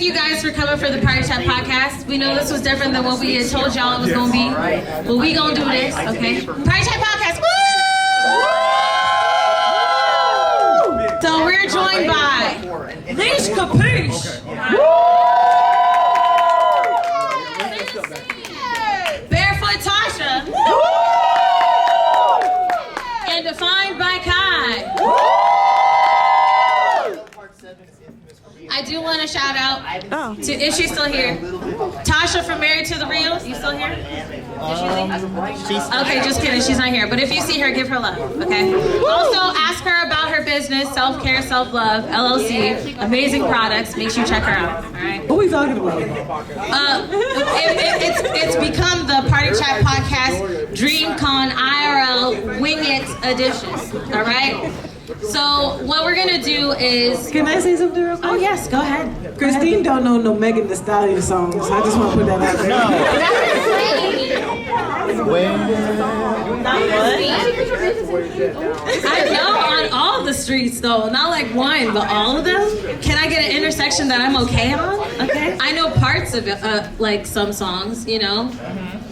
you guys for coming for the Party Chat podcast. We know this was different than what we had told y'all it was going to be, but we going to do this, okay? Party Chat podcast, woo! So we're joined by Leash Capiche, Barefoot Tasha, and Defined by Kai. I do want to shout out to, if she's still here, Tasha from Married to the Real. You still here? Did she leave? Okay, just kidding. She's not here. But if you see her, give her love, okay? Also, ask her about her business, Self-Care, Self-Love, LLC. Amazing products. Make sure you check her out, all right? What are we talking about? It's become the Party Chat podcast DreamCon IRL Wing It edition, all right? So what we're gonna do is... Can I say something real quick? Oh yes, go ahead. Christine don't know no Megan Thee Stallion songs. I just want to put that out there. I know on all the streets though, not like one, but all of them. Can I get an intersection that I'm okay on? Okay. I know parts of it, like some songs, you know.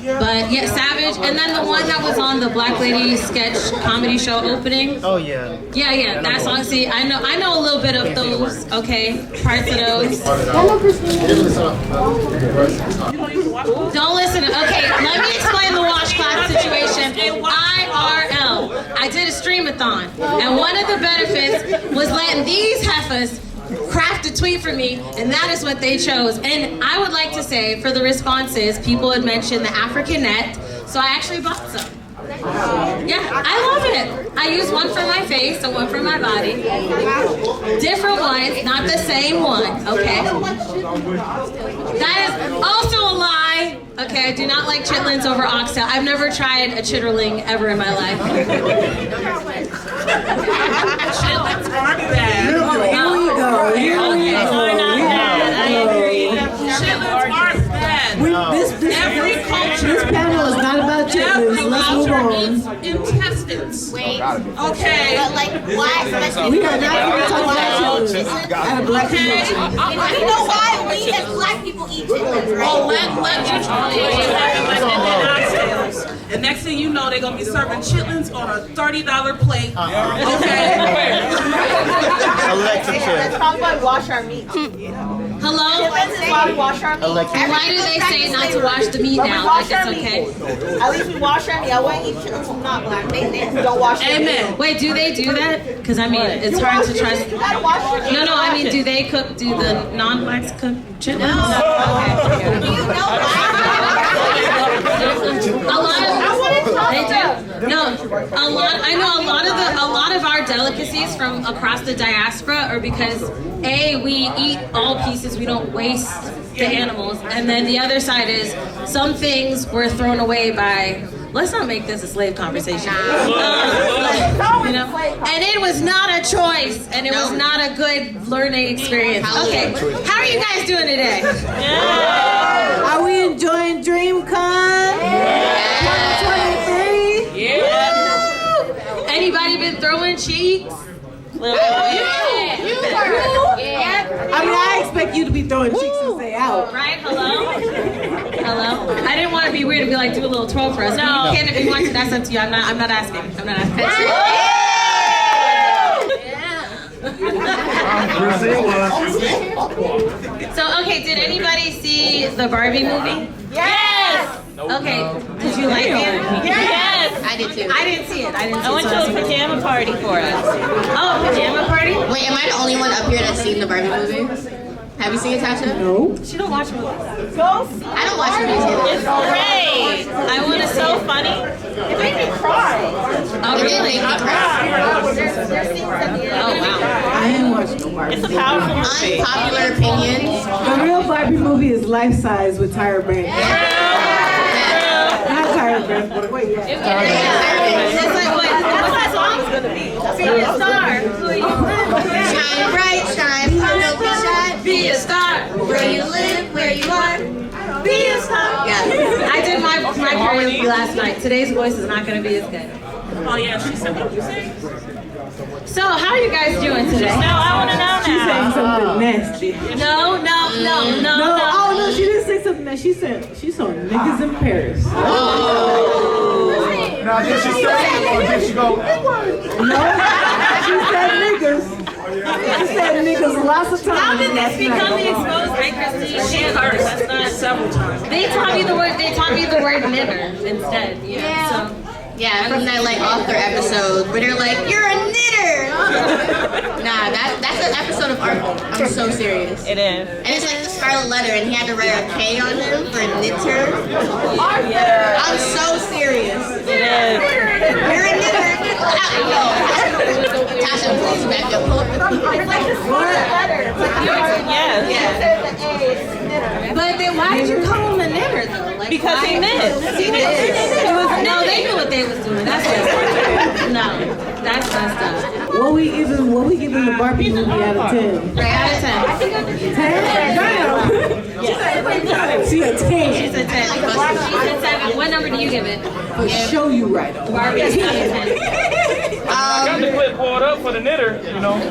But yeah, Savage, and then the one that was on the Black Lady sketch comedy show opening. Oh yeah. Yeah, that song. See, I know a little bit of those. Okay, parts of those. Don't listen. Okay, let me explain the washcloth situation. IRL. I did a streamathon, and one of the benefits was letting these heifers craft a tweet for me, and that is what they chose. And I would like to say, for the responses, people had mentioned the African net, so I actually bought some. Yeah, I love it. I use one for my face and one for my body. Different ones, not the same one, okay? That is also a lie. Okay, I do not like chitlins over oxtail. I've never tried a chitterling ever in my life. Chitlins aren't bad. Here we go. I agree. Chitlins aren't bad. Every culture. This panel is not about chitlins. Let's move on. Intestines. Wait. Okay. But like, why? We are not going to talk about chitlins. At a black convention. You know why we as black people eat chitlins, right? Oh, let you try it. And next thing you know, they're going to be serving chitlins on a $30 plate. Okay? Electric chair. Let's talk about wash our meat. Hello? Chitlins is why we wash our meat. Why do they say not to wash the meat now? Like it's okay? At least we wash our meat. I wouldn't eat chitlins from not black. They don't wash their meat. Amen. Wait, do they do that? Because I mean, it's hard to trust. You gotta wash your meat. No, I mean, do they cook? Do the non-blacks cook chitlins? Do you know why? A lot of they do. No, a lot. I know a lot of our delicacies from across the diaspora are because we eat all pieces. We don't waste the animals, and then the other side is some things were thrown away by. Let's not make this a slave conversation. You know, and it was not a choice, and it was not a good learning experience. Okay, how are you guys doing today? Are we enjoying DreamCon? 2023? Yeah. Anybody been throwing cheeks? I mean, I expect you to be throwing cheeks and stay out. Right? Hello? I didn't want to be weird and be like, do a little twirl for us. No. You can if you want to. That's up to you. I'm not asking. So, okay, did anybody see the Barbie movie? Yes! Okay, did you like it? Yes! I did too. I didn't see it. I went to a pajama party for us. Oh, pajama party? Wait, am I the only one up here that's seen the Barbie movie? Have you seen it, Tasha? No. She don't watch movies. I don't watch movies either. It's great. I want to So funny. It made me cry. Oh, really? There's scenes at the end. Oh, wow. I ain't watching no Barbie. It's a powerful movie. Unpopular opinions. The real Barbie movie is life size with Tyra Banks. Not Tyra Banks. Wait, yeah. It's like, what? What's that song? Be a star. Shine bright, shine bright, don't be shy. Be a star. Where you live, where you are. Be a star. Yeah. I did my karaoke last night. Today's voice is not going to be as good. Oh yeah, she said what you say. So, how are you guys doing today? No, I want to know now. say something nasty. No. Oh no, she didn't say something nasty. She saw niggas in Paris. Now, did she say or did she go? No, she said niggas. She said niggas lots of times. How did this become the exposed by Christine? She cursed. That's not several times. They taught me the word knitter instead. Yeah. So. Yeah, from that like author episode where they're like, "You're a knitter." Nah, that's an episode of art. I'm so serious. It is. And it's like the Scarlet Letter, and he had to write a K on him for knitter. I'm so serious. It is. You're a knitter. Tasha, please back up. It's like the Scarlet Letter. Yes. But then why did you call him a knitter though? Like, Because he knits. No, they knew what they was doing. That's messed up. No, that's messed up. What we giving the Barbie movie out of 10? Out of 10. 10? She a 10. She's a 10. She's a 7. What number do you give it? For show you right. Barbie is not a 10. I got the clip pulled up for the knitter, you know. So,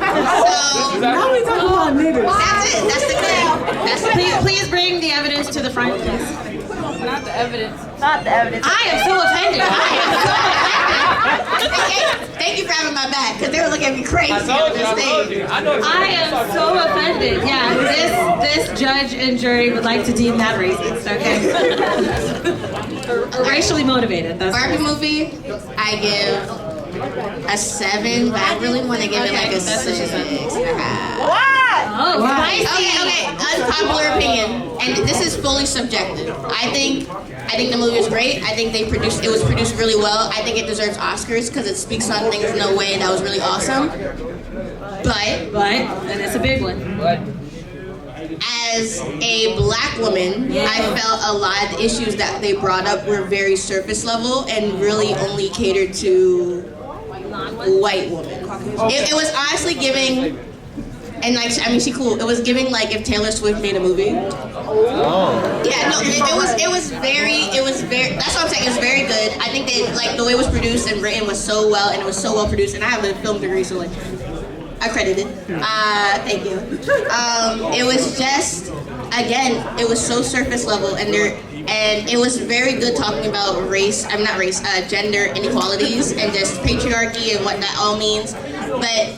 Now we talking about niggers. that's it. That's the thing. That's the thing. Please bring the evidence to the front, please. Not the evidence. I am so offended. Thank you for having my back, because they were looking at me crazy I on told this you. stage. I know. I am so offended. Yeah, this judge and jury would like to deem that racist, okay? Racially motivated, that's Barbie movie, I give a 7, but I really want to give it like a 6.5. Oh, spicy. Okay, unpopular opinion, and this is fully subjective. I think the movie was great. I think it was produced really well. I think it deserves Oscars because it speaks on things in a way that was really awesome. But And it's a big one. as a black woman, I felt a lot of the issues that they brought up were very surface level and really only catered to white women. It was honestly giving. And like, I mean, she cool. It was giving like if Taylor Swift made a movie. Oh. Yeah, no, it was very. That's what I'm saying. It was very good. I think that like the way it was produced and written was so well, and it was so well produced. And I have a film degree, so like, accredited. Thank you. It was just, again, it was so surface level, and it was very good talking about gender inequalities and just patriarchy and what that all means. But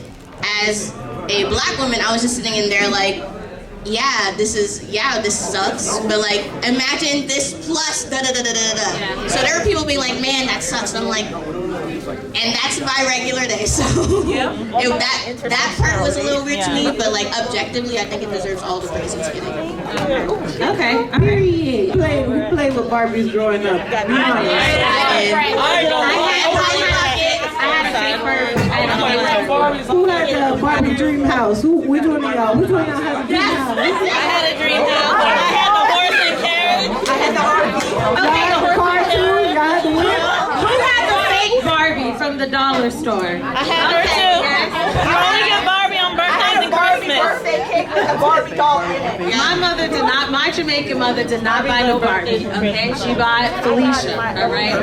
as a black woman, I was just sitting in there like, this sucks, but like, imagine this plus da da da da da da. Yeah. So there were people being like, man, that sucks. And I'm like, and that's my regular day. So that part was a little weird to me, but like objectively, I think it deserves all the praise it's getting. Okay. Period. We played with Barbies growing up. I had a paper. Who had the Barbie dream house? Which one of y'all? Which one of y'all had a dream house? I had a dream house. I had the horse and carriage. I had the Y'all had the car too? Y'all had the whip? Who had the fake Barbie from the dollar store? I had her too. You only get Barbie on birthdays and Christmas. Birthday cake with a Barbie doll in it. My Jamaican mother did not buy no Barbie, okay? She bought Felicia, all right?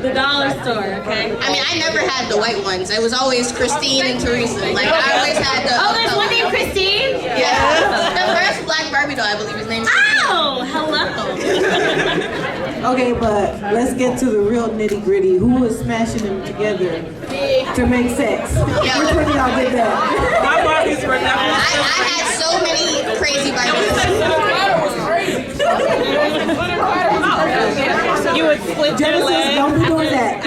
The dollar store, okay? I mean, I never had the white ones. It was always Christine and Teresa. Like, I always had the. Oh, there's one named Christine? Yeah. The first black Barbie doll, I believe, his name is. Oh, hello. Okay, but let's get to the real nitty gritty. Who was smashing them together to make sex? Yeah. Which one of y'all did that? My Barbies were never. I had so many crazy Barbies. You would split their Genesis, legs. don't be doing that.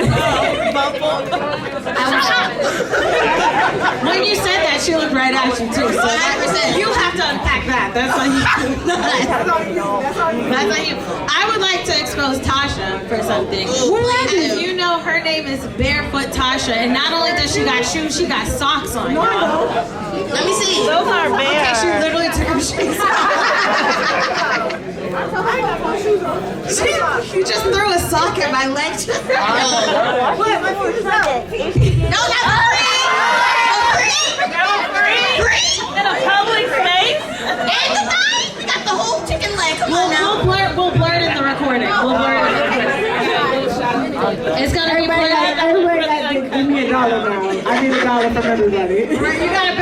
When you said that, she looked right at you, too. So 100%. you have to unpack that. That's on you. That's on you. I would like to expose Tasha for something. Because you know her name is Barefoot Tasha, and not only does she got shoes, she got socks on. Let me see. Those are Okay, she bare. literally took her shoes off. She just threw a sock at my leg. No, not free. In a public space? And the thigh. We got the whole chicken leg. Come on now. We'll blur it in the recording. It's gonna be blurred. Everybody got give me $1 now. I need $1. dollar from everybody. You gotta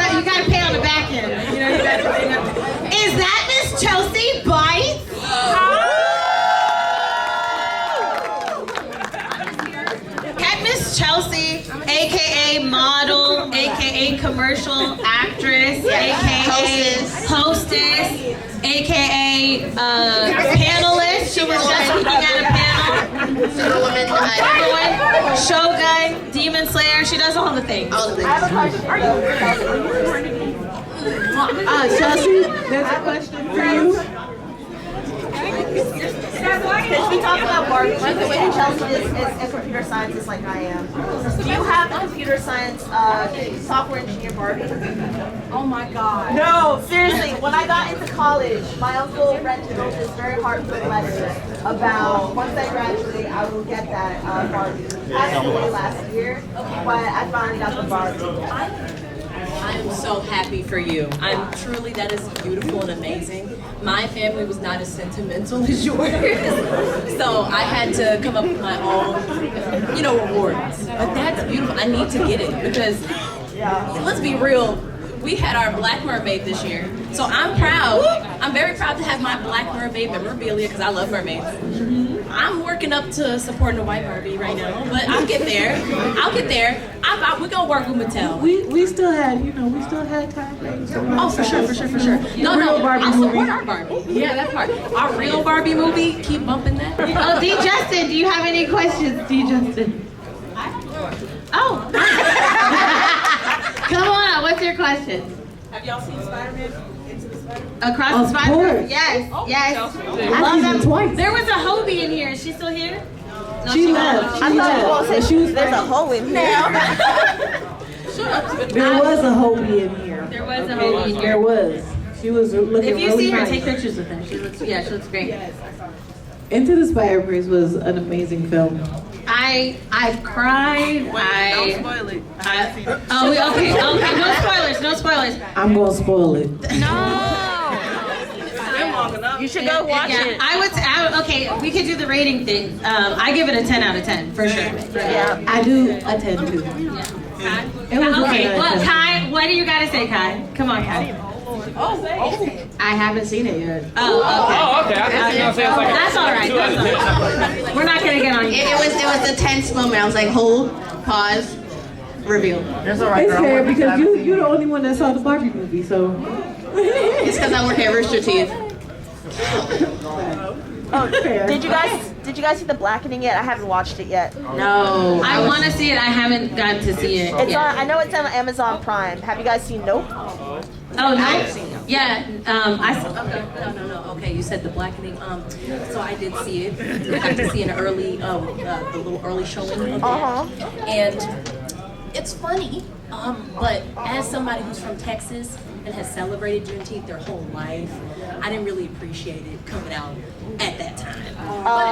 pay on the back end. You know, you gotta pay. Is that Miss Chelsea Bites? Get Miss Chelsea, aka model, aka commercial actress, aka hostess, aka panelist. She was just speaking at a panel. Shogun, Demon Slayer. She does all the things. All the things. I have a question. Chelsea, there's a question for you. Since we talk about Barbie, Chelsea is a computer scientist like I am. Do you have a computer science software engineer Barbie? Oh my God. No, seriously. When I got into college, my uncle wrote this very heartfelt letter about once I graduate, I will get that Barbie. Passed away last year, but I finally got the Barbie. I'm so happy for you. That is beautiful and amazing. My family was not as sentimental as yours. So I had to come up with my own, rewards. But that's beautiful. I need to get it because, let's be real, we had our Black Mermaid this year. So I'm proud. I'm very proud to have my Black Mermaid memorabilia because I love mermaids. I'm working up to supporting the white Barbie right now, but I'll get there. We're gonna work with Mattel. We still had time. Oh, for sure. No, I'll support our Barbie. Yeah, that part. Our real Barbie movie, keep bumping that. Oh, D. Justin, do you have any questions, D. Justin? Oh. Come on, what's your question? Have y'all seen Spider-Man? Into the Spider-Man? Across the Of Spider-Man? course. Yes. I've seen them twice. There was a Hobie in here. Is she still here? No, She left. I thought there's a hole in now. There was a Hobie in here. There was a Hobie in here. There was. She was looking If you really see her, nice. take pictures with her. She looks great. Into the Spider-Verse was an amazing film. I cried. Don't spoil it. Okay. No spoilers. I'm gonna spoil it. It's been long enough. You should go watch Yeah, it. okay, we could do the rating thing. I give it a 10 out of 10 for sure. Yeah. I do attend to. It was Okay, really well, nice. Kai, what do you gotta say, Kai? Come on, Kai. I haven't seen it yet. Oh, okay. Oh, okay. I was gonna say it's like That's all right. We're not gonna get on you. It was a tense moment. I was like, hold, pause, reveal. It's all right, It's girl. fair because you're the only one that saw the Barbie movie, so. It's because I work at Rooster Teeth. Did you guys see the Blackening yet? I haven't watched it yet. No. I want to see it. I haven't gotten to see it. It's yet. on. I know it's on Amazon Prime. Have you guys seen Nope? Oh, no. Yeah. No. Okay, you said the Blackening. So I did see it. I got to see an early, the little early showing of it. And it's funny, but as somebody who's from Texas and has celebrated Juneteenth their whole life, I didn't really appreciate it coming out at that time. But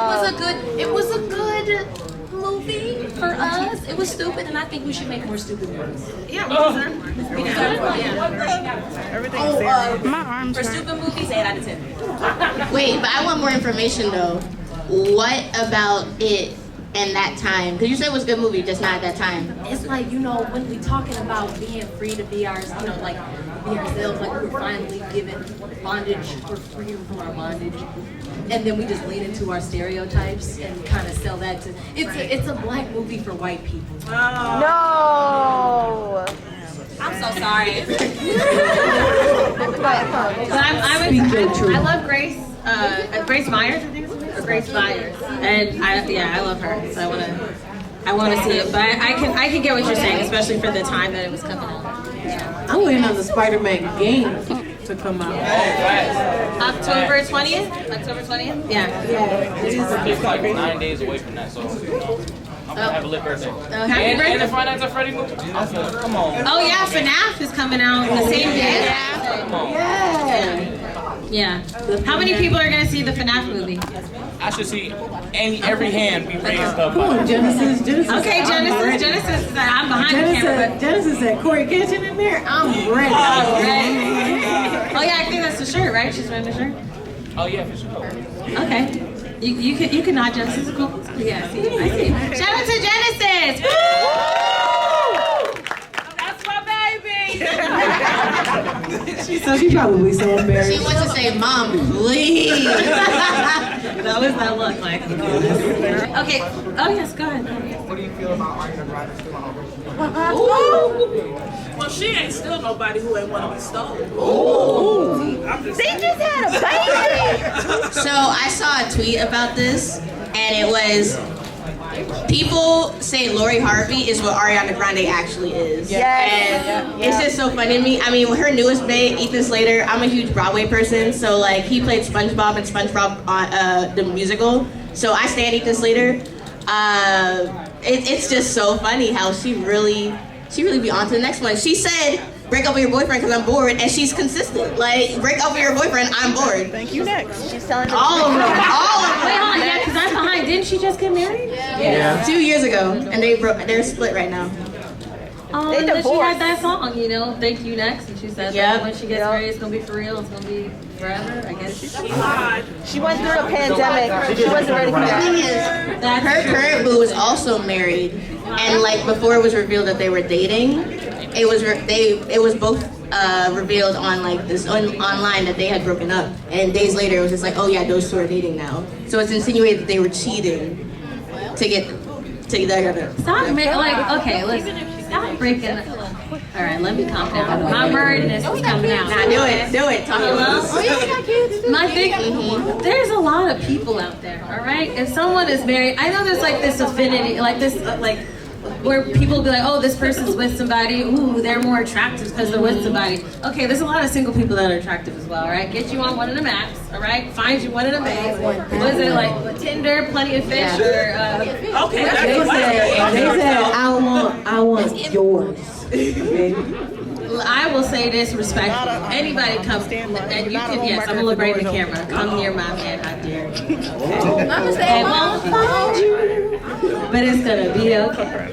it was a good movie for us. It was stupid, and I think we should make more stupid movies. Yeah, We deserve one. For stupid movies, 8 out of 10. Wait, but I want more information though. What about it and that time? Because you said it was a good movie, just not at that time. It's like, when we talking about being free to be ourselves, be ourselves, like we're finally given bondage or freedom from our bondage. And then we just lean into our stereotypes and kind of sell that to, it's a black movie for white people. No. I'm so sorry. But I love Grace. Grace Myers, I think it's her name? Or Grace Myers, and I love her. So I want to see it. But I can get what you're saying, especially for the time that it was coming out. Yeah. I'm waiting on the Spider-Man game to come out. October 20th. October 20th. Yeah. It's like 9 days away from that, so I'm gonna have a lit birthday. Happy And birthday. the Friday Night at Freddy movie. Come on. Oh yeah, FNAF is coming out the same day. Come on. Yeah. How many people are gonna see the FNAF movie? I should see every hand be raised up. Come on, Genesis. Okay, Genesis. I'm behind the camera, but Genesis said, Corey, get in there. I'm ready. oh yeah, I think that's the shirt, right? She's wearing the shirt. Oh yeah, for sure. Okay. You can nod, Genesis. Cool. Yeah, I see. Shout out to Genesis. Woo! So she probably so She embarrassed. wants to say, Mom, please. That was that look like. Okay. Oh yes, go ahead. What do you feel about Ariana Grande still on her? Well, she ain't still nobody who ain't want to be stolen. I'm just saying. So I saw a tweet about this, and it was, people say Lori Harvey is what Ariana Grande actually is. And it's just so funny to me. I mean, her newest babe, Ethan Slater, I'm a huge Broadway person, so like he played SpongeBob and SpongeBob on the musical. So I stand Ethan Slater. It's just so funny how she really be on to the next one. She said, break up with your boyfriend because I'm bored, and she's consistent. Like, break up with your boyfriend, I'm bored. Thank you. Next. She's telling All of them. All of them. Wait, hold on. Yeah, because I'm behind. Didn't she just get married? Yeah. 2 years ago, and they're split right now. They And then she divorced. had that song, you know, Thank You Next, and she said that when she gets married, it's gonna be for real. It's gonna be forever. I guess She went through a pandemic. She wasn't ready for The that. thing is, her current boo is also married, and like before it was revealed that they were dating, it was both revealed on like this online that they had broken up, and days later it was just like, oh yeah, those two are dating now. So it's insinuated that they were cheating to get together. stop okay, listen, stop breaking. All right, let me calm down. My burdenness is coming out. Nah, do it. Talk about this. My thing, there's a lot of people out there, all right? If someone is married, I know there's like this affinity, like this, like, where people be like, oh, this person's with somebody, ooh, they're more attractive because they're with somebody. Okay, there's a lot of single people that are attractive as well, all right? Get you on one of the maps, all right? Find you one of the maps. What is it, like, Tinder, Plenty of Fish, or, Okay, They said, I want yours. I will say this respectfully. Anybody come, and you can, yes, I'm gonna look right in the camera. Come near my man, how dare you. They won't find you, but it's gonna be okay.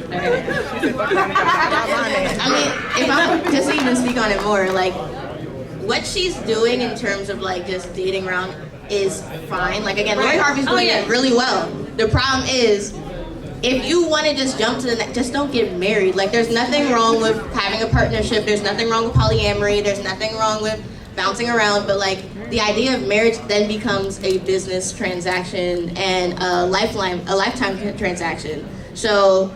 I mean, if I'm just to even speak on it more, like what she's doing in terms of like just dating around is fine. Like again, Lori Harvey's doing it really well. The problem is, if you want to just jump to the next, just don't get married. Like there's nothing wrong with having a partnership. There's nothing wrong with polyamory. There's nothing wrong with bouncing around. But like the idea of marriage then becomes a business transaction and a lifetime transaction. So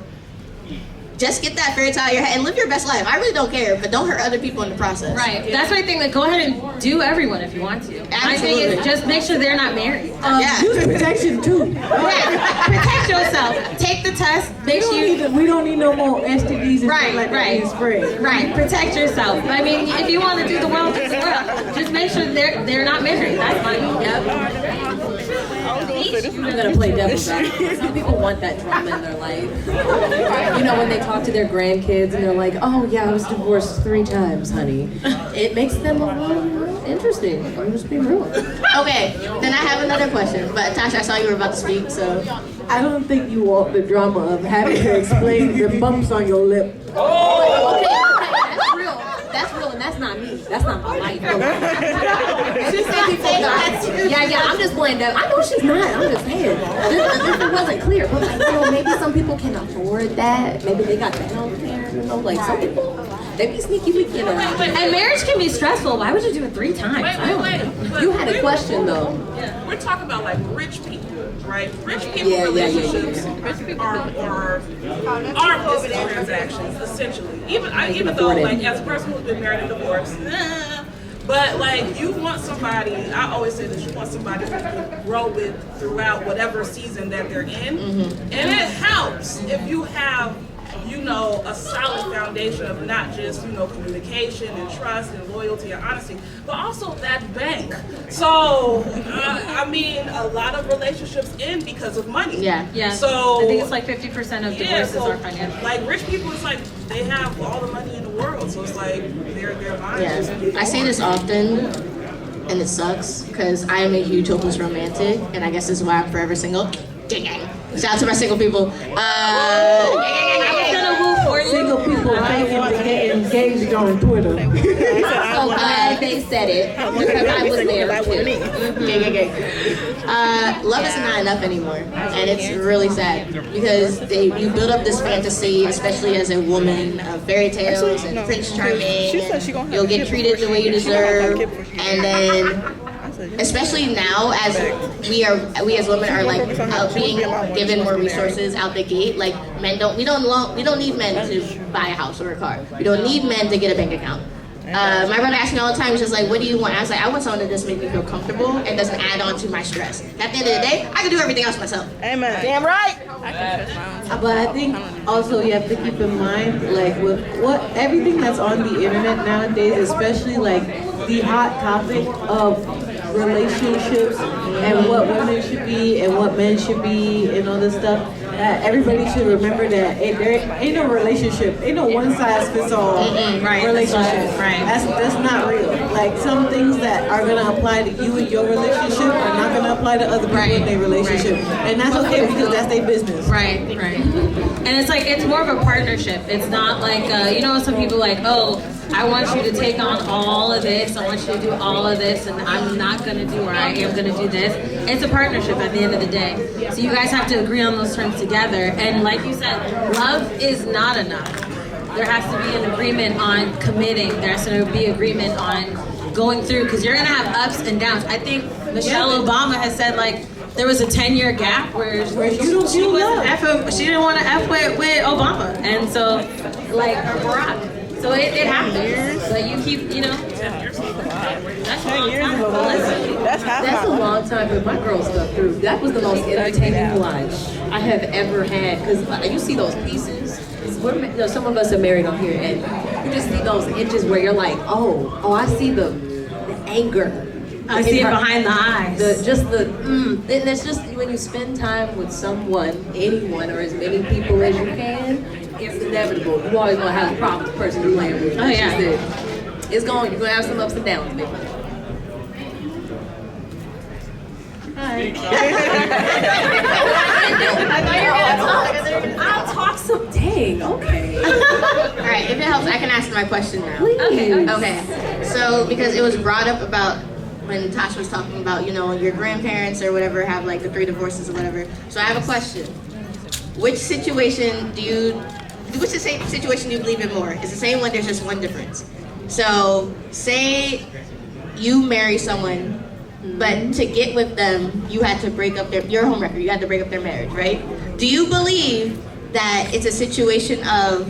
just get that fairy tale out of your head and live your best life. I really don't care, but don't hurt other people in the process. Right. That's my thing. Like, go ahead and do everyone if you want to. My thing is just make sure they're not married. Use protection too. Protect yourself. Take the test. Make sure We don't need no more STDs and stuff like that being spread. Right. Protect yourself. I mean, if you want to do the world, do the world. Just make sure they're not married. That's fine. I'm gonna play devil's advocate. Some people want that drama in their life. You know, when they talk to their grandkids and they're like, "Oh yeah, I was divorced 3 times, honey." It makes them a little interesting. I'm just being real. Okay, then I have another question. But Tasha, I saw you were about to speak, so. I don't think you want the drama of having to explain the bumps on your lip. Okay, that's real. That's real, and that's not me. That's not my life. Yeah, I'm just playing devil. I know she's not. I'm just saying. If it wasn't clear, but like, you know, maybe some people can afford that. Maybe they got the health care. You know, like some people, they be sneaky weekend around. And marriage can be stressful. Why would you do it 3 times? Wait. You had a question though. We're talking about like rich people, right? Rich people relationships are business transactions, essentially. Even though, like, as a person who's been married and divorced, but like you want somebody. I always say that you want somebody who can grow with throughout whatever season that they're in, and it helps if you have, you know, a solid foundation of not just, you know, communication and trust and loyalty and honesty, but also that bank. So, I mean, a lot of relationships end because of money. Yeah. So I think it's like 50% of divorces are financial. Like rich people, it's like they have all the money in the world, so it's like their mind just I say this often, and it sucks because I am a huge hopeless romantic, and I guess this is why I'm forever single. Shout out to my single people. I'm gonna woo for you. Single people people faking to get engaged on Twitter. So glad they said it because I was there too. Love is not enough anymore, and it's really sad because you build up this fantasy, especially as a woman, of fairy tales and Prince Charming. And you'll get treated the way you deserve, and then. Especially now, as we as women are like being given more resources out the gate. Like we don't need men to buy a house or a car. We don't need men to get a bank account. My brother asks me all the time, he's just like, what do you want? I was like, I want someone that just makes me feel comfortable and doesn't add on to my stress. At the end of the day, I can do everything else myself. Amen. Damn right. But I think also you have to keep in mind, like with everything that's on the internet nowadays, especially like the hot topic of relationships and what women should be and what men should be and all this stuff. Everybody should remember that there ain't no relationship, ain't no one size fits all relationship. Right. That's not real. Like some things that are gonna apply to you in your relationship are not gonna apply to other people in their relationship, and that's okay because that's their business. Right. And it's like, it's more of a partnership. It's not like, some people like, oh, I want you to take on all of this, I want you to do all of this, and I'm not going to do, or I am going to do this. It's a partnership at the end of the day. So you guys have to agree on those terms together. And like you said, love is not enough. There has to be an agreement on committing. There has to be agreement on going through, because you're going to have ups and downs. I think Michelle Obama has said, like, there was a 10-year gap where she didn't want to F with Obama. And so, like, or Barack. So it happens. But you keep, that's a long time. That's a long time, but my girl stuck through. That was the most entertaining watch I have ever had. Because you see those pieces. Some of us are married on here, and you just see those inches where you're like, oh, I see the anger. I see it behind the eyes. And it's just when you spend time with someone, anyone, or as many people as you can, it's inevitable. You always gonna have a problem with the person you're laying with. Oh yeah. You're gonna have some ups and downs, baby. I'll talk some. Dang. Okay. All right. If it helps, I can ask my question now. Okay. So because it was brought up about when Tasha was talking about, your grandparents or whatever have like the 3 divorces or whatever. So I have a question. Which situation do you believe in more? It's the same one, there's just one difference. So say you marry someone, but to get with them, you had to break up your home record, you had to break up their marriage, right? Do you believe that it's a situation of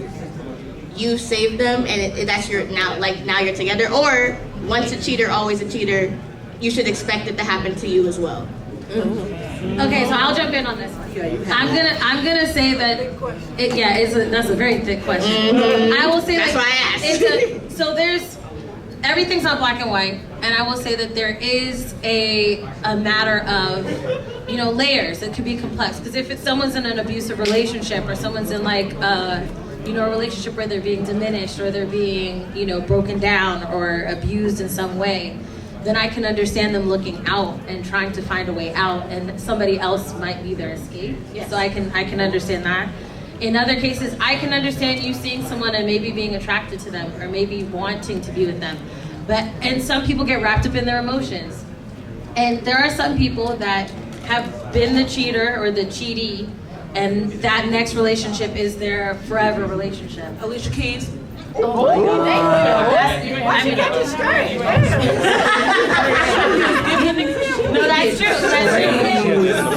you saved them and that's now you're together, or once a cheater, always a cheater, you should expect it to happen to you as well? Okay, so I'll jump in on this one. I'm gonna say that that's a very thick question. I will say that's why I asked. So there's everything's not black and white, and I will say that there is a matter of layers. It could be complex, because if someone's in an abusive relationship, or someone's in like a relationship where they're being diminished, or they're being broken down or abused in some way, then I can understand them looking out and trying to find a way out, and somebody else might be their escape. Yes. So I can understand that. In other cases, I can understand you seeing someone and maybe being attracted to them, or maybe wanting to be with them. And some people get wrapped up in their emotions. And there are some people that have been the cheater or the cheatee, and that next relationship is their forever relationship. Alicia Keys. Oh my God. Why she get you straight? No, that's true.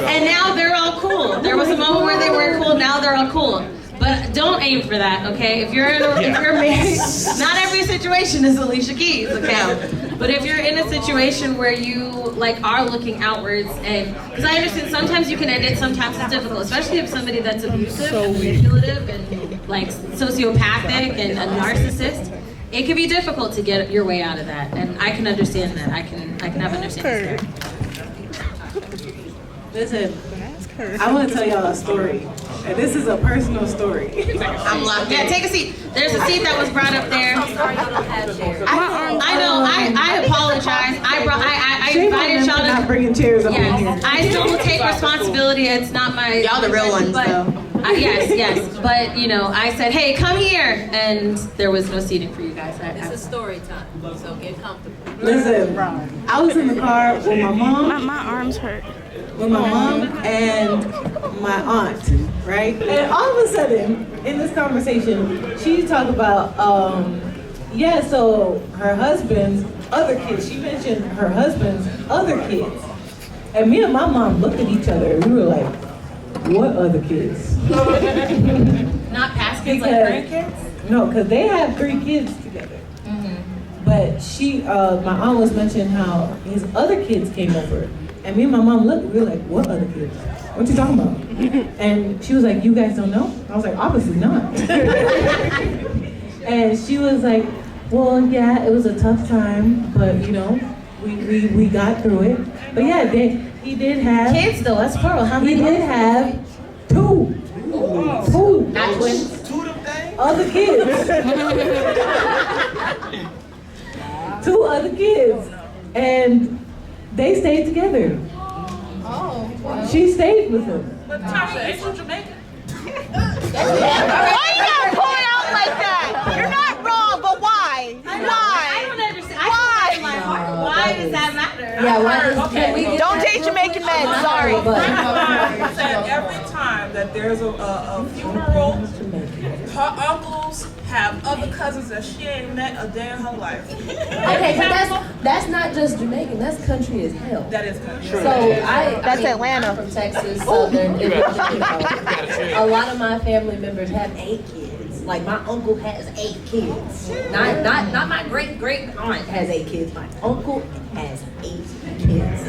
And now they're all cool. There was a moment where they weren't cool. Now they're all cool. But don't aim for that, okay? If you're married, not every situation is Alicia Keys, okay? But if you're in a situation where you are looking outwards, and because I understand sometimes you can end it, sometimes it's difficult, especially if somebody that's abusive and manipulative and sociopathic and a narcissist. It can be difficult to get your way out of that, and I can understand that. I can have understanding. Listen, I want to tell y'all a story. And this is a personal story. I'm locked in. Yeah, take a seat. There's a seat that was brought up there. I know. I apologize. I invited y'all to not bringing chairs up in here. Yes, I still will take responsibility. It's not my. Y'all the real ones, but though. Yes. But, you know, I said, hey, come here. And there was no seating for you guys. This is story time, so get comfortable. Listen, I was in the car with my mom. My arms hurt. With my mom and my aunt, right? And all of a sudden, in this conversation, she talked about, so her husband's other kids. She mentioned her husband's other kids. And me and my mom looked at each other and we were like, what other kids? Not past kids, like grandkids? No, because they have 3 kids together. But my aunt was mentioning how his other kids came over. And me and my mom looked, we were like, what other kids? What you talking about? And she was like, you guys don't know? I was like, obviously not. And she was like, well, yeah, it was a tough time, but you know, we got through it. But yeah, he did have... Kids though, that's plural. How many? He did have 2. 2. Not twins. Other kids. 2 other kids. And they stayed together. She stayed with him. But Tasha, ain't you Jamaican? Why you gotta pull it out like that? You're not wrong, but why? I Why? don't understand. Why? In my heart. Why does that matter? Yeah, can we get Don't date Jamaican men, sorry. Said every time that there's a funeral, her uncles have other cousins that she ain't met a day in her life. Okay, but that's not just Jamaican. That's country as hell. That is country. So That's Atlanta. I'm from Texas, Southern. A lot of my family members have 8 kids. Like my uncle has 8 kids. Not my great aunt has 8 kids. My uncle has 8 kids,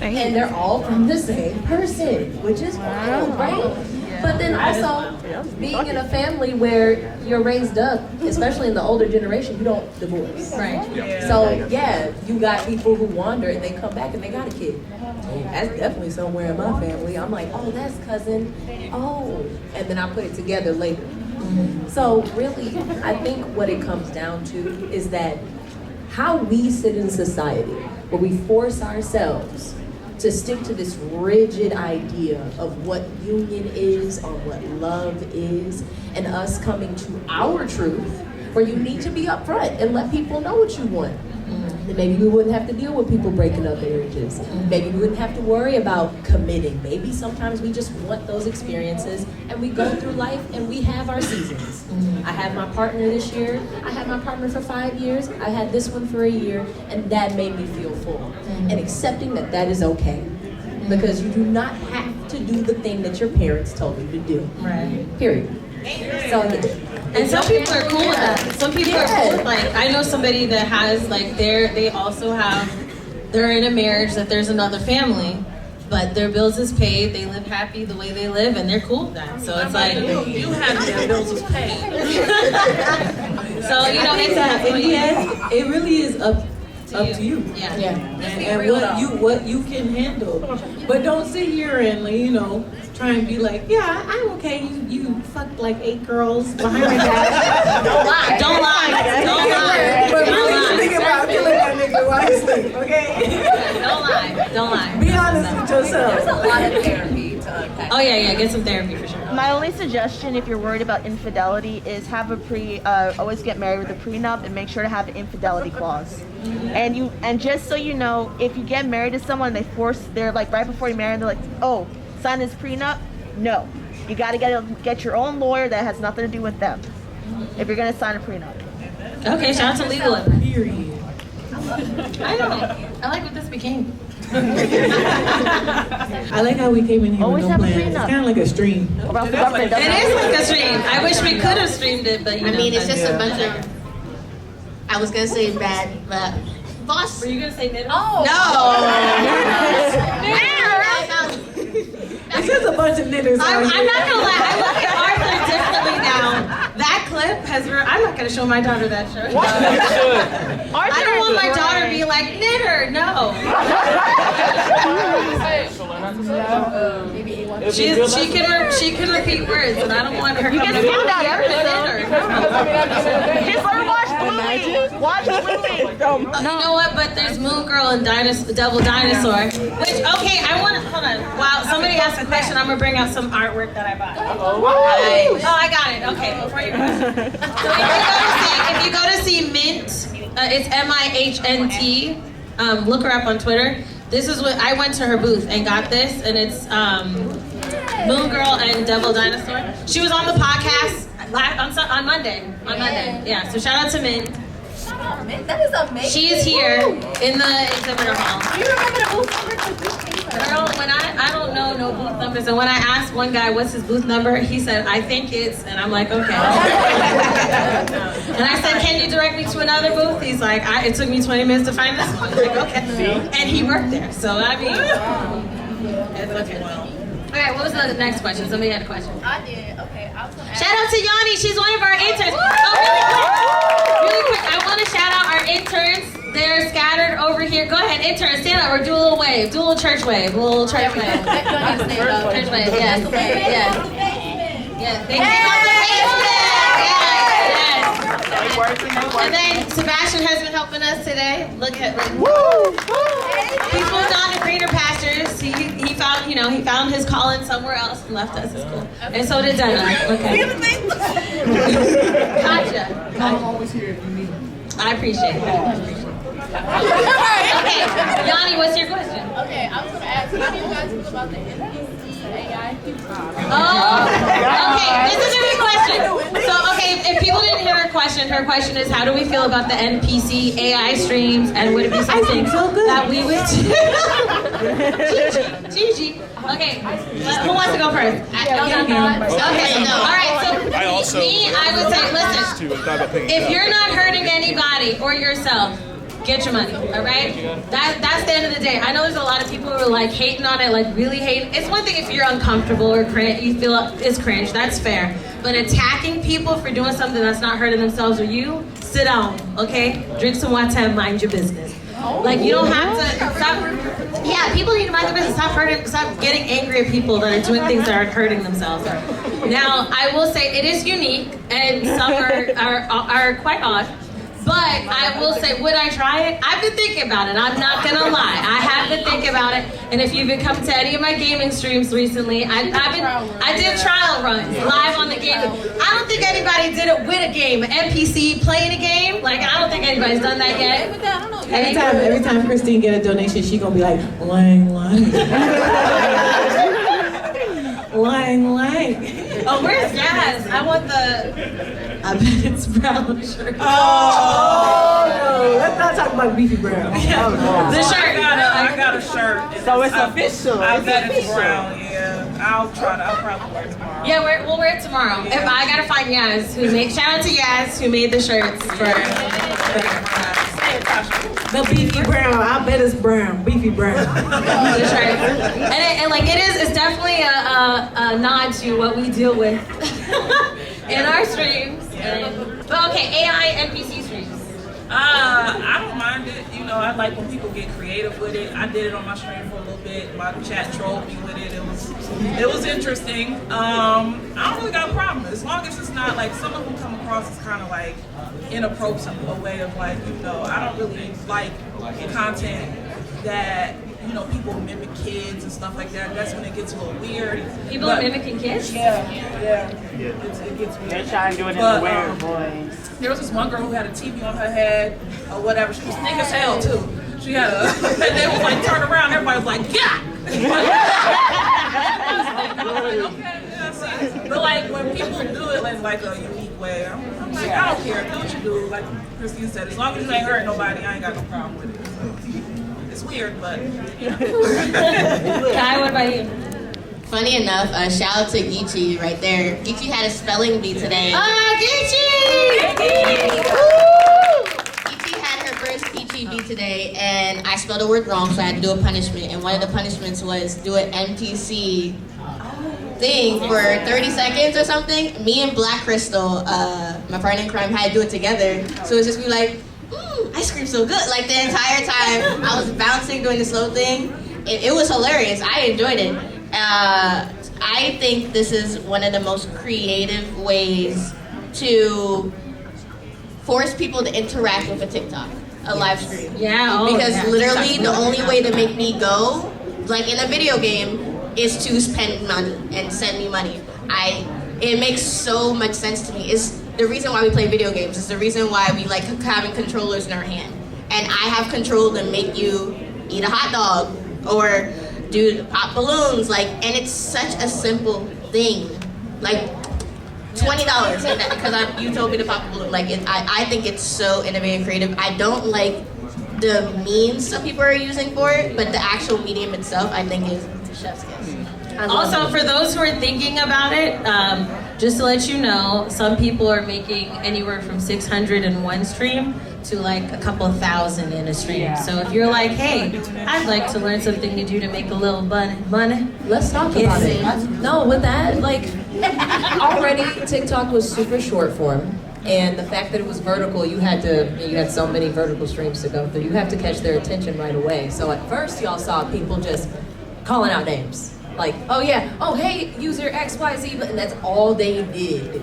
and they're all from the same person, which is wild, right? But then also being in a family where you're raised up, especially in the older generation, you don't divorce. Right. So yeah, you got people who wander and they come back and they got a kid. That's definitely somewhere in my family. I'm like, oh, that's cousin. Oh, and then I put it together later. So really, I think what it comes down to is that how we sit in society, where we force ourselves to stick to this rigid idea of what union is or what love is, and us coming to our truth, where you need to be upfront and let people know what you want. And maybe we wouldn't have to deal with people breaking up marriages. Maybe we wouldn't have to worry about committing. Maybe sometimes we just want those experiences and we go through life and we have our seasons. I had my partner this year. I had my partner for 5 years. I had this one for a year, and that made me feel full. And accepting that that is okay. Because you do not have to do the thing that your parents told you to do. Right. Period. So, and some people are cool with that. Some people are cool with, like, I know somebody that has, like, they're in a marriage that there's another family, but their bills is paid, they live happy the way they live, and they're cool with that. So it's like, You have your bills is paid. so, you know, it's in the end, it really is up to you. Yeah. And what you can handle. But don't sit here and, like, you know, try and be like, yeah, I'm okay. You fucked like 8 girls behind my back. Don't lie. But really think about killing that nigga while you sleep, okay? Don't lie. Be honest with yourself. there's a lot of therapy to unpack. Oh yeah, get some therapy for sure. My only suggestion, if you're worried about infidelity, is have always get married with a prenup and make sure to have an infidelity clause. And just so you know, if you get married to someone, they're like right before you marry, they're like, oh, sign this prenup. No, you got to get your own lawyer that has nothing to do with them if you're gonna sign a prenup. Okay, shout out to legal advice. Period. I know. I like what this became. I like how we came in here Always with no have a plan. It's prenup. kind of like a stream. Or else the government It doesn't is like a stream. I wish we could have streamed it, but you know. I mean, it's just a bunch of, I was gonna say bad, but boss. Were you gonna say middle? No. It's just a bunch of niggas. I'm not gonna lie. I look at Arthur differently now. That clip has. I'm not gonna show my daughter that show. I don't want my daughter to be like knitter. No. She can repeat words, and I don't want her. You can skip that episode. Knitter. Just let her watch Imagine. Watch Louie. You know what? But there's Moon Girl and Devil Dinosaur. Which, okay, I want to, hold on. Wow, somebody asked a question. I'm going to bring out some artwork that I bought. Oh, I got it. Okay, before your question. So if you go to see Mint, it's MIHNT. Look her up on Twitter. This is what, I went to her booth and got this, and it's Moon Girl and Devil Dinosaur. She was on the podcast on Monday. Yeah, so shout out to Mint. That is amazing. She is here in the exhibitor hall. Do you remember the booth number? Girl, when I don't know no booth numbers, and when I asked one guy what's his booth number, he said, I think it's, and I'm like, okay. And I said, can you direct me to another booth? He's like, it took me 20 minutes to find this one. I'm like, okay. And he worked there, so I mean, it's okay. All right, what was the next question? Somebody had a question. I did. Okay, I was gonna ask. Shout out to Yanni. She's one of our interns. Oh, really quick. I want to shout out our interns. They're scattered over here. Go ahead, interns, stand up or do a little wave. Do a little church wave. A little church wave. Church wave, yes. Yes. Yes. They came off the Facebook. Yes. And then Sebastian has been helping us today. Look at he's moved on to greener pastures. He found, he found his calling somewhere else and left us. It's cool. And so did Dana. Okay. Gotcha. I'm always here if you need me. I appreciate that. Okay, Yanni, what's your question? Okay, I was gonna ask, how do you guys feel about the NPC AI? Oh, okay, this is a good question. So, okay, if people didn't hear her question is how do we feel about the NPC AI streams, and would it be something that we would do? Gigi. Okay, who wants to go first? Okay, no. All right, so I would say, listen, if you're not hurting anybody or yourself, get your money, all right? That's the end of the day. I know there's a lot of people who are like hating on it, like really hating. It's one thing if you're uncomfortable or you feel it's cringe, that's fair. But attacking people for doing something that's not hurting themselves or you, sit down, okay? Drink some water and mind your business. Like, you don't have to stop. Yeah, people need to mind their business. Stop getting angry at people that are doing things that are hurting themselves. Now, I will say it is unique, and some are quite odd. But I will say, would I try it? I've been thinking about it. I'm not gonna lie. I have been thinking about it. And if you've been coming to any of my gaming streams recently, I did trial runs live on the game. I don't think anybody did it with a game. An NPC playing a game. Like, I don't think anybody's done that yet. Every time Christine get a donation, she gonna be like, lang. Lang. Oh, where's Jazz? I want I bet it's brown shirt. Oh, no. Let's not talk about beefy brown. Yeah. The shirt. I got a shirt. So it's official. I bet it's brown, yeah. I'll probably wear it tomorrow. Yeah, we'll wear it tomorrow. If I gotta find Yaz, shout out to Yaz who made the shirts for the beefy brown. I bet it's brown. Beefy brown. The shirt. And like it's definitely a nod to what we deal with in our streams. But okay, AI NPC streams. I don't mind it. I like when people get creative with it. I did it on my stream for a little bit. My chat trolled me with it. It was interesting. I don't really got a problem. As long as it's not like some of them come across as kind of like inappropriate, a way of like, I don't really like content that people mimic kids and stuff like that. That's when it gets a little weird. People are mimicking kids? Yeah. It gets weird. They're trying to do it in the weird voice. There was this one girl who had a TV on her head or whatever. She was thick as hell too. She had and they was like turn around. Everybody was like, yeah. But like when people do it in like a unique way, I'm like, I don't care. Do what you do. Like Christine said, as long as you ain't hurting nobody, I ain't got no problem with it. It's weird, but Kai, what about you? Funny enough, shout out to Geechee right there. Geechee had a spelling bee today. Geechee! Geechee had her first Geechee bee today, and I spelled the word wrong, so I had to do a punishment. And one of the punishments was do an NPC thing for 30 seconds or something. Me and Black Crystal, my partner in crime, had to do it together. So it's just be like, ice cream so good. Like the entire time, I was bouncing doing the slow thing. It was hilarious. I enjoyed it. I think this is one of the most creative ways to force people to interact with a TikTok, a live stream. Yeah. Because literally the only way to make me go, like in a video game, is to spend money and send me money. It makes so much sense to me. It's the reason why we play video games. It's the reason why we like having controllers in our hand. And I have control to make you eat a hot dog or do pop balloons. Like, and it's such a simple thing. Like $20 because you told me to pop a balloon. Like, I think it's so innovative, creative. I don't like the means some people are using for it, but the actual medium itself, I think, is chef's kiss. Also, for those who are thinking about it, just to let you know, some people are making anywhere from 600 in one stream to like a couple thousand in a stream. Yeah. So if you're like, hey, I'd like to learn something to do to make a little money, let's talk about it. No, with that, like, already TikTok was super short form. And the fact that it was vertical, you had so many vertical streams to go through. You have to catch their attention right away. So at first, y'all saw people just calling out names. Like, oh yeah, oh hey, user XYZ, and that's all they did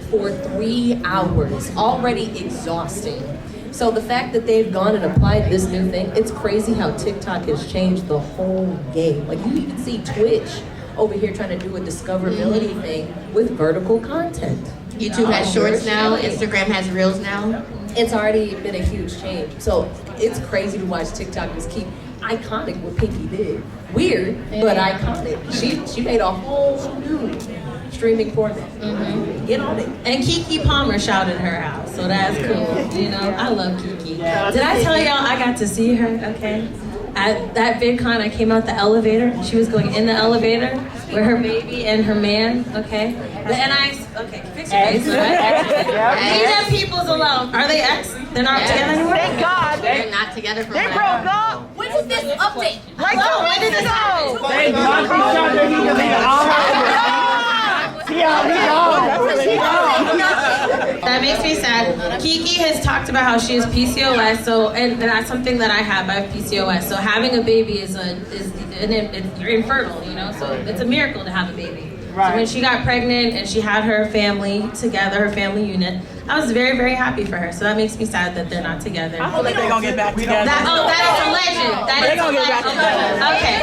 for 3 hours. Already exhausting. So the fact that they've gone and applied this new thing, it's crazy how TikTok has changed the whole game. Like, you even see Twitch over here trying to do a discoverability thing with vertical content. YouTube has shorts now, Instagram has reels now. It's already been a huge change. So it's crazy to watch TikTok just keep iconic what Pinky did. Weird, but iconic. She made a whole new streaming format. Get on it. And Keke Palmer shouted her out, so that's cool. You know, I love Keke. Did I tell y'all I got to see her? Okay. At that VidCon, I came out the elevator. She was going in the elevator with her baby and her man, okay? Okay, fix your face. Leave them peoples alone. Are they ex? They're not together anymore? Thank God. They're not together for They broke up. When is this update? Like 2 when did weeks this ago. happen? They blocked each other. He deleted That makes me sad. Keke has talked about how she has PCOS, so and that's something that I have. I have PCOS, so having a baby you're infertile, you know. So it's a miracle to have a baby. Right. So when she got pregnant and she had her family together, her family unit, I was very, very happy for her. So that makes me sad that they're not together. I hope they're gonna get back together. That is a legend. That is a legend. Okay.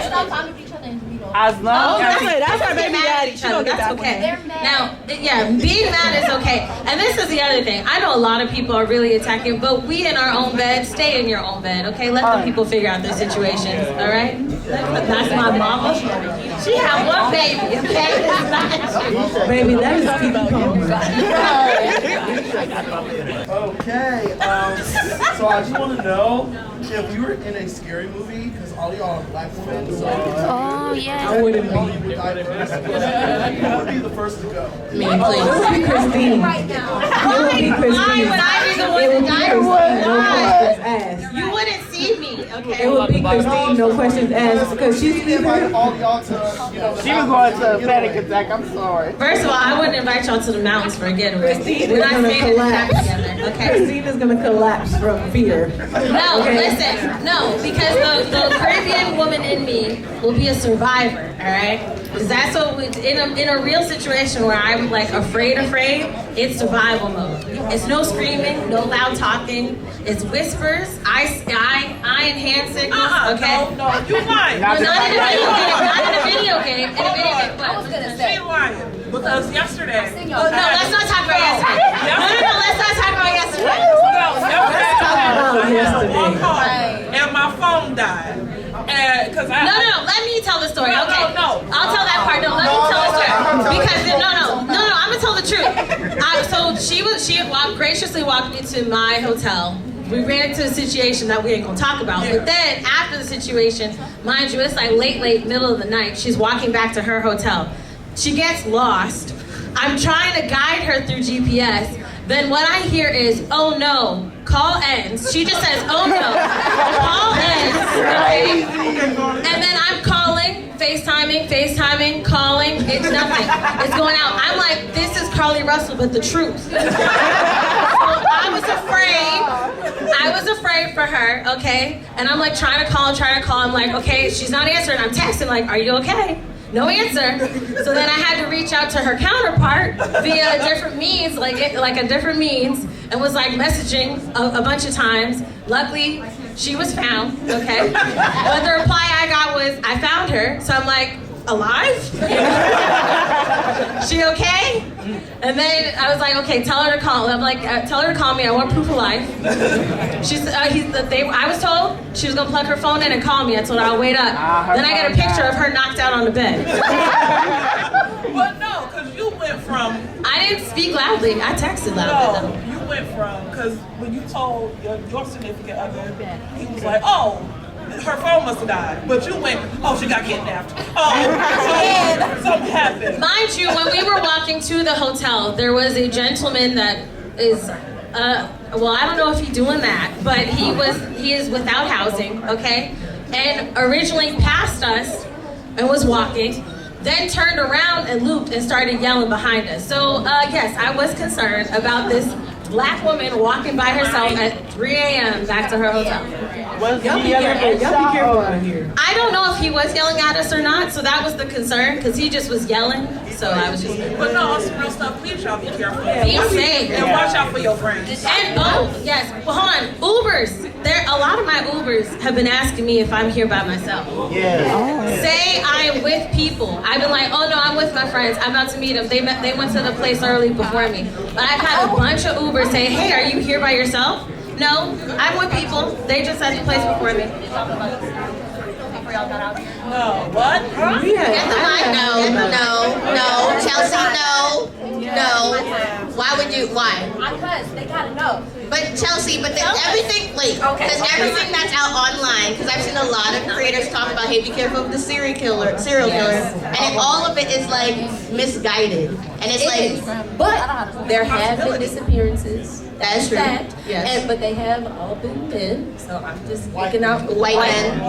As long as That's our baby daddy. That's okay. Now, yeah, being mad is okay. And this is the other thing. I know a lot of people are really attacking, but we in our own bed, stay in your own bed, okay? Let the people figure out their situations, all right? That's my mama. She had one baby, okay? Baby, that is Keke Palmer. Okay, so I just want to know if we were in a scary movie, because all y'all are black women, so I wouldn't be. who would be the first to go? Me, It please. would be Christine. It would be Christine. would I be the one It would to be die? Christine, no questions asked. You wouldn't see me, okay? It would be Christine, no questions asked, because she's Invite either. all y'all to, you know, she was going to a panic attack. I'm sorry. First of all, I wouldn't invite y'all to the mountains for a getaway. Christine We're is not gonna staying in the house collapse. together, okay? Christine is gonna collapse from fear. No, Okay. listen, no, because the Caribbean woman in me will be a survivor, all right? Because that's what in a real situation where I'm like afraid, it's survival mode. It's no screaming, no loud talking. It's whispers, eye and hand signals, okay? No, you lying. No, not in a video game. In a video game, I was what? gonna She say. lying. Because yesterday. Oh, no, let's not talk about yesterday. No, let's not talk about yesterday. One call and my phone died. And because No, let me tell the story. No, Okay. no. I'll tell that part. No, let me tell the story. Because no, I'm gonna tell the truth. So she had graciously walked me to my hotel. We ran into a situation that we ain't gonna talk about. But then after the situation, mind you, it's like late, middle of the night. She's walking back to her hotel. She gets lost. I'm trying to guide her through GPS. Then what I hear is, oh no, call ends. She just says, oh no, call ends. Okay? And then I'm calling, FaceTiming, calling. It's nothing. It's going out. I'm like, this is Carly Russell, but the truth. So I was afraid for her, okay? And I'm like trying to call. I'm like, okay, she's not answering. I'm texting like, are you okay? No answer. So then I had to reach out to her counterpart via a different means, like a different means. and was like messaging a bunch of times. Luckily, she was found, okay? But the reply I got was, I found her. So I'm like, alive? She okay? And then I was like, okay, tell her to call. I'm like, tell her to call me. I want proof of life. I was told she was gonna plug her phone in and call me. I told her I'll wait up. Then I got a picture of her knocked out on the bed. But no, because you went from. I didn't speak loudly. I texted loudly. No, you went from, because when you told your significant other, he was like, oh, her phone must have died. But you went, oh, she got kidnapped. Oh, something happened. Mind you, when we were walking to the hotel, there was a gentleman that is, well, I don't know if he's doing that, but he is without housing, okay? And originally passed us and was walking, then turned around and looped and started yelling behind us. So, yes, I was concerned about this Black woman walking by herself at 3 a.m. back to her hotel. Y'all be careful out here. I don't know if he was yelling at us or not, so that was the concern, because he just was yelling. So I was just. But no, on some real stuff, please y'all be careful. Be safe. And watch out for your friends. And yes, well, hold on. Ubers. A lot of my Ubers have been asking me if I'm here by myself. Yeah. Say I am with people. I've been like, oh no, I'm with my friends. I'm about to meet them. They went to the place early before me. But I've had a bunch of Ubers say, hey, are you here by yourself? No, I'm with people. They just at the place before me. No, what? Get the mic. No. Chelsea, no. Why would you? Why? Because they gotta know. But Chelsea, everything, because everything that's out online, because I've seen a lot of creators talk about, hey, be careful of the serial killer, and all of it is like misguided, and it's But there have been disappearances. That is true. Yes. But they have all been men, so I'm just picking out white men.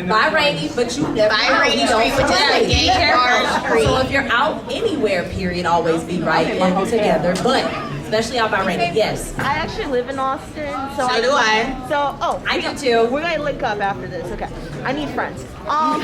By Rainy, but you never By Rainy Street, which is a gay bar street. So if you're out anywhere, period, always be right and together. But especially out by Rainy, yes. I actually live in Austin, So do I. So, I do too. We're gonna link up after this. Okay. I need friends. Not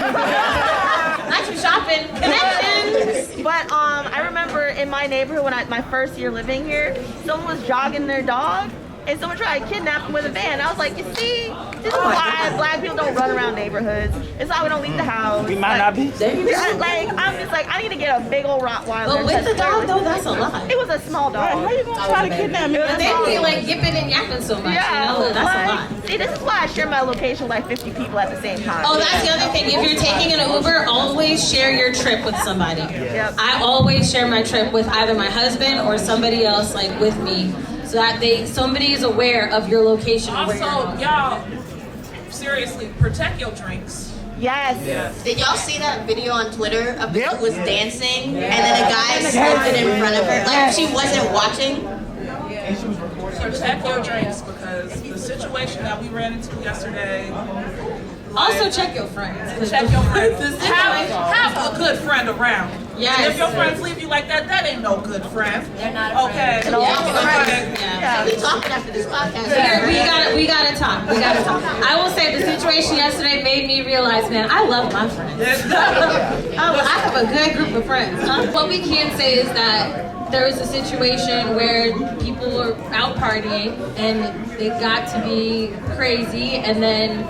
you shopping. Connections. But I remember in my neighborhood when my first year living here, someone was jogging their dog, and someone tried to kidnap him with a van. I was like, you see, this is why Black people don't run around neighborhoods. It's why we don't leave the house. We might not be. I'm just like, I need to get a big old Rottweiler. But with the dog, though, that's a lot. It was a small dog. How you gonna try to kidnap me? They be like yipping and yapping so much, you know? That's a lot. See, this is why I share my location with like 50 people at the same time. Oh, that's the other thing. If you're taking an Uber, always share your trip with somebody. Yep. I always share my trip with either my husband or somebody else, like with me, so that somebody is aware of your location. Also, y'all, seriously, protect your drinks. Yes. Did y'all see that video on Twitter of the who was dancing and then a guy slipped it in front of her? Like she wasn't watching? Protect your drinks, because the situation that we ran into yesterday. Also check your friends. Check your friends. Have a good friend around. Yes. And if your friends leave you like that, that ain't no good friend. They're not a okay. friend. We talking after this podcast. We gotta talk. I will say the situation yesterday made me realize, man, I love my friends. I have a good group of friends. What we can say is that there was a situation where people were out partying and it got to be crazy, and then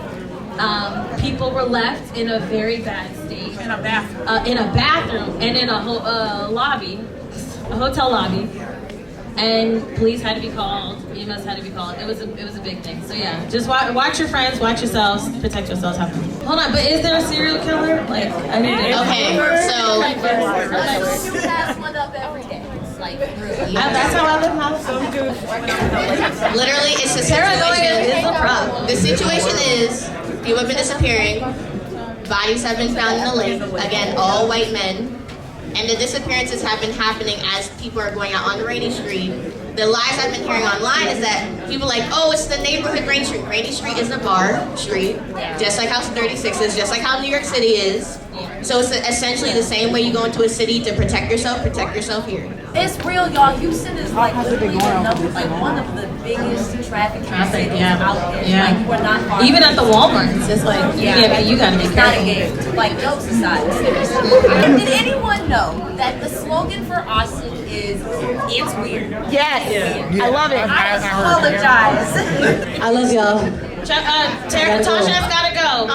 people were left in a very bad state. In a bathroom. And in a hotel lobby. And police had to be called, EMS had to be called. It was a big thing. So yeah, just watch your friends, watch yourselves, protect yourselves. Hold on, but is there a serial killer? Like, I need to. Okay, so. You pass one up every day. Like, really. That's how I live my life. Literally, it's a situation. The situation is, people have been disappearing. Bodies have been found in the lake. Again, all white men. And the disappearances have been happening as people are going out on Rainy Street. The lies I've been hearing online is that people are like, oh, it's the neighborhood Rainy Street. Rainy Street is a bar street, just like House 36 is, just like how New York City is. So it's essentially the same way you go into a city to protect yourself here. It's real, y'all. Houston is like literally one of the biggest traffic cities out there. Like, we're not far. Even at the Walmarts, it's like, you gotta be It's not a careful. game. Like, jokes aside, seriously. Did anyone know that the slogan for Austin is is, it's weird. Yes, I love it. I Apologize. I love y'all. Tasha's gotta go.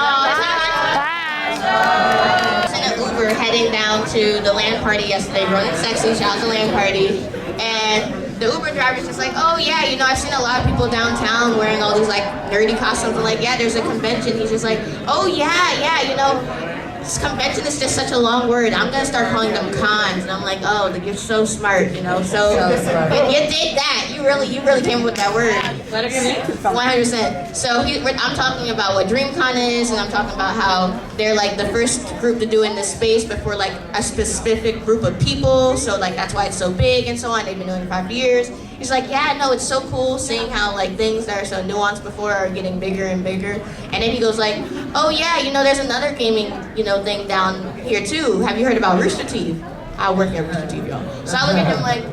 I was in an Uber heading down to the LAN party yesterday, running sexy, shout out to LAN party, and the Uber driver's just like, oh yeah, you know, I've seen a lot of people downtown wearing all these like nerdy costumes. I'm like, yeah, there's a convention. He's just like, oh yeah, you know, this convention is just such a long word. I'm gonna start calling them cons. And I'm like, oh, you're so smart, you know. So you did that. You really came up with that word. 100%. So I'm talking about what DreamCon is, and I'm talking about how they're like the first group to do in this space before like a specific group of people. So like that's why it's so big and so on. They've been doing it for 5 years. He's like, yeah, no, it's so cool seeing how like things that are so nuanced before are getting bigger and bigger. And then he goes like, oh yeah, you know, there's another gaming, you know, thing down here too. Have you heard about Rooster Teeth? I work at Rooster Teeth, y'all. So I look at him like,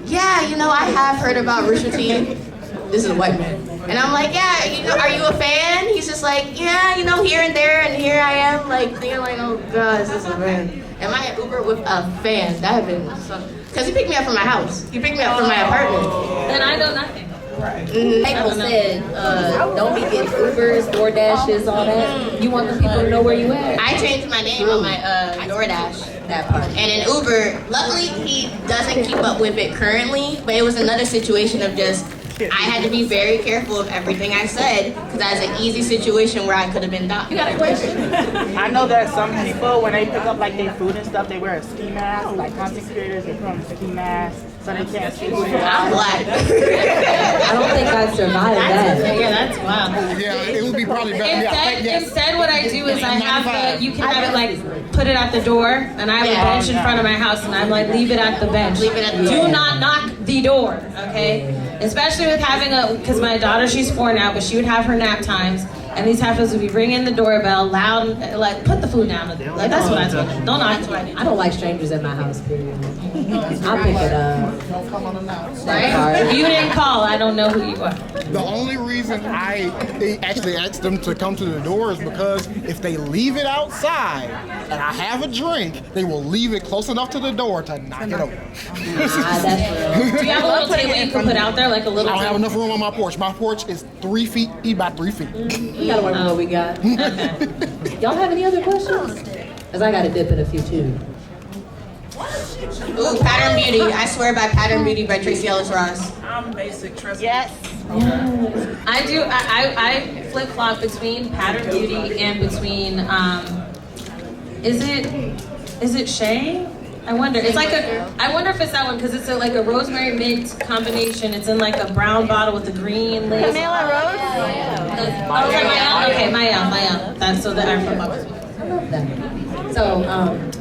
yeah, you know, I have heard about Rooster Teeth. This is a white man. And I'm like, yeah, you know, are you a fan? He's just like, yeah, you know, here and there, and here I am, like, thinking like, oh God, this is a fan. Am I at Uber with a fan? That had been because he picked me up from my house. He picked me up from my apartment. Then I know nothing. People said, don't be getting Ubers, DoorDashes, all that. You want the people to know where you at. I changed my name on my DoorDash. That part. And in Uber, luckily he doesn't keep up with it currently, but it was another situation of just, I had to be very careful of everything I said, because that was an easy situation where I could have been docked. You got a question? I know that some people, when they pick up like their food and stuff, they wear a ski mask. Like content creators, they put on a ski mask so they can't see who they are. I'm black. I don't think I'd survive that. Yeah, that's wild. Yeah, it would be probably better. Instead, what I do is I have you can have it like, put it at the door, and I have a bench in front of my house, and I'm like, leave it at the bench. Leave it at the Do door. not knock the door, okay? Especially with having because my daughter, she's 4 now, but she would have her nap times, and these heifers would be ringing the doorbell loud, and, like, put the food down. Like, that's what I told them. Don't knock. I don't like strangers at my house, period. I'll pick it up. Don't come unannounced. Right? If you didn't call, I don't know who you are. The only reason I actually asked them to come to the door is because if they leave it outside and I have a drink, they will leave it close enough to the door to knock it over. That's real. Do you have a little table you can put out there, like a I little don't have table? enough room on my porch. My porch is 3 feet, about 3 feet. We gotta work with what we got. Y'all have any other questions? Because I gotta dip in a few too. Ooh, Pattern Beauty. I swear by Pattern Beauty by Tracy Ellis Ross. I'm basic, trust me. Yes. I do. I flip flop between Pattern Beauty and between is it Shea? I wonder. It's like I wonder if it's that one because it's like a rosemary mint combination. It's in like a brown bottle with a green lace. Camilla Rose? Oh, is that Mayel? Okay, Mayel. That's so that I'm from up. I love that. So,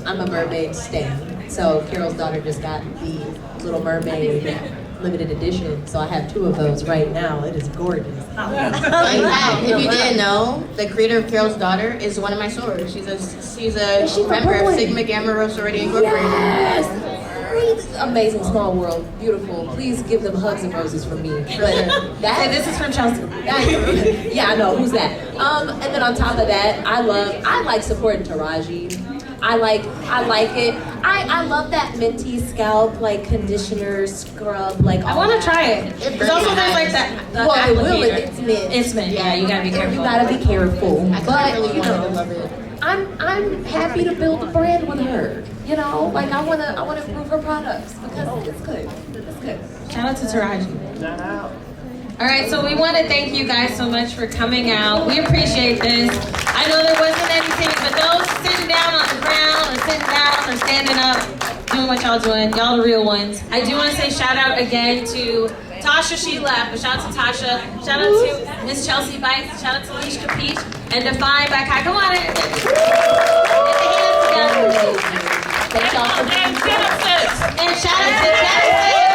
I'm a mermaid stan. So Carol's daughter just got the Little Mermaid limited edition. So I have 2 of those right now. It is gorgeous. Fun fact, if you didn't know, the creator of Carol's Daughter is one of my sorors. She's a member of Sigma Gamma Rho Sorority Incorporated. Yes. Amazing, small world, beautiful. Please give them hugs and roses from me. But This is from Chelsea. Yeah, I know. Who's that? And then on top of that, I like supporting Taraji. I like it. I love that minty scalp, like conditioner, scrub, like. I want to try it. There's also there's like that. Well, it will. It's mint. It's mint. Yeah, you gotta be careful. You gotta be careful. I really wanted to love it. I'm happy to build a brand with her. You know, like I wanna improve her products because it's good. It's good. Shout out to Taraji. All right, so we want to thank you guys so much for coming out. We appreciate this. I know there wasn't anything, but those sitting down on the ground or sitting down or standing up, doing what y'all doing, y'all the real ones. I do want to say shout out again to Tasha, she left, but shout out to Tasha. Shout out to Miss Chelsea Bites. Shout out to Leash Capiche and Define back high. Come on in. Get the hands together. And shout out to Jennifer.